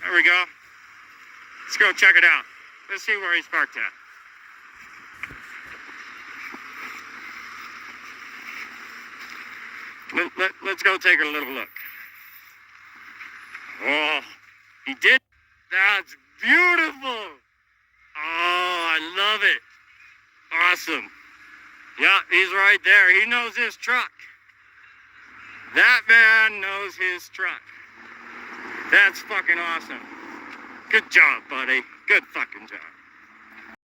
There we go. Let's go check it out. Let's see where he's parked at. Let's go take a little look. Oh, he did. That's beautiful. Oh, I love it. Awesome. Yeah, he's right there. He knows his truck. That man knows his truck. That's fucking awesome. Good job, buddy. Good fucking job.